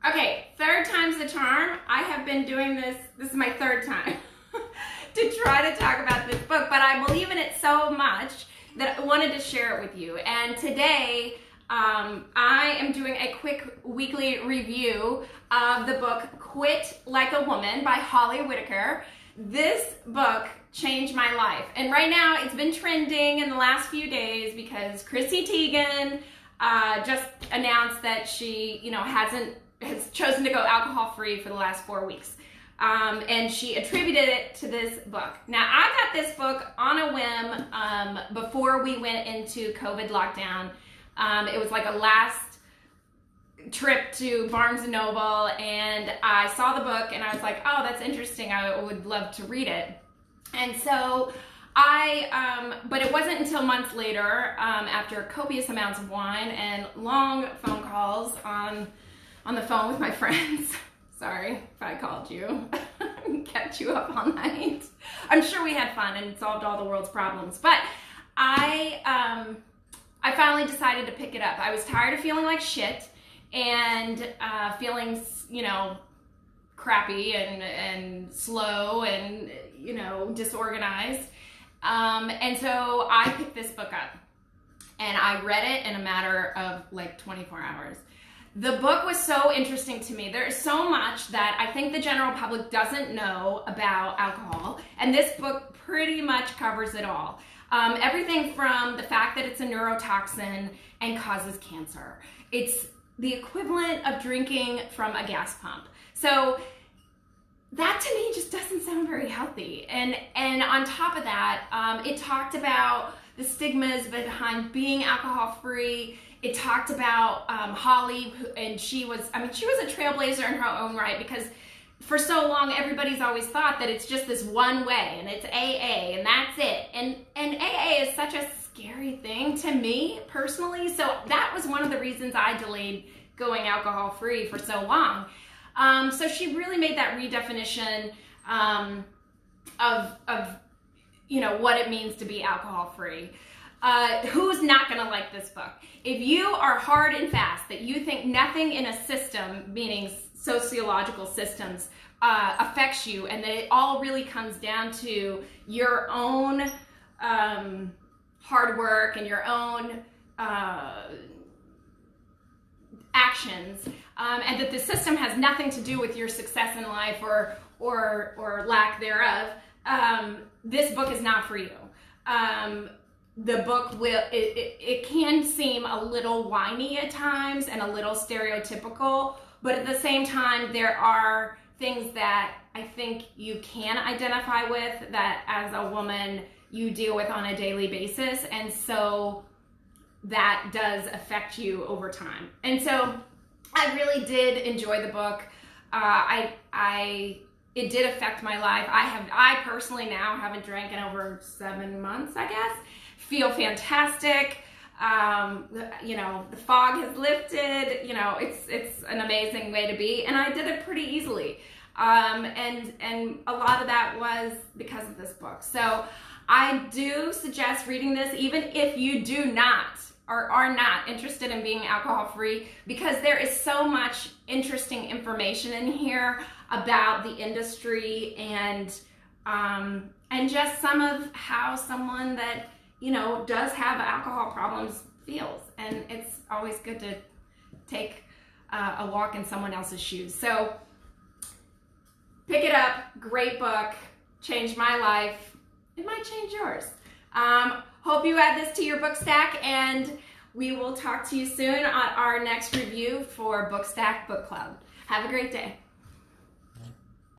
Okay, third time's the charm. I have been doing this is my third time, to try to talk about this book, but I believe in it so much that I wanted to share it with you. And today, I am doing a quick weekly review of the book Quit Like a Woman by Holly Whitaker. This book changed my life. And right now, it's been trending in the last few days because Chrissy Teigen just announced that she, has chosen to go alcohol-free for the last 4 weeks. And she attributed it to this book. Now, I got this book on a whim before we went into COVID lockdown. It was like a last trip to Barnes & Noble, and I saw the book, and I was like, oh, that's interesting. I would love to read it. And so but it wasn't until months later, after copious amounts of wine and long phone calls on the phone with my friends. Sorry if I called you and kept you up all night. I'm sure we had fun and solved all the world's problems, but I finally decided to pick it up. I was tired of feeling like shit and feeling, crappy and slow and, disorganized. And so I picked this book up and I read it in a matter of like 24 hours. The book was so interesting to me. There is so much that I think the general public doesn't know about alcohol, and this book pretty much covers it all. Everything from the fact that it's a neurotoxin and causes cancer. It's the equivalent of drinking from a gas pump. So that to me just doesn't sound very healthy. And on top of that, it talked about the stigmas behind being alcohol-free. It talked about Holly, and she was a trailblazer in her own right, because for so long everybody's always thought that it's just this one way and it's AA and that's it. And AA is such a scary thing to me personally. So that was one of the reasons I delayed going alcohol-free for so long. So she really made that redefinition of what it means to be alcohol-free. Who's not going to like this book? If you are hard and fast that you think nothing in a system, meaning sociological systems, affects you, and that it all really comes down to your own hard work and your own actions, and that the system has nothing to do with your success in life or lack thereof, this book is not for you. The book it can seem a little whiny at times and a little stereotypical, but at the same time, there are things that I think you can identify with that as a woman you deal with on a daily basis. And so that does affect you over time. And so I really did enjoy the book. It did affect my life. I personally now haven't drank in over 7 months, I guess. Feel fantastic. The fog has lifted. It's an amazing way to be, and I did it pretty easily. And a lot of that was because of this book. So I do suggest reading this, even if you do not or are not interested in being alcohol-free, because there is so much interesting information in here about the industry and just some of how someone that does have alcohol problems feels. And it's always good to take a walk in someone else's shoes. So pick it up. Great book. Changed my life. It might change yours. Hope you add this to your book stack, and we will talk to you soon on our next review for Book Stack Book Club. Have a great day.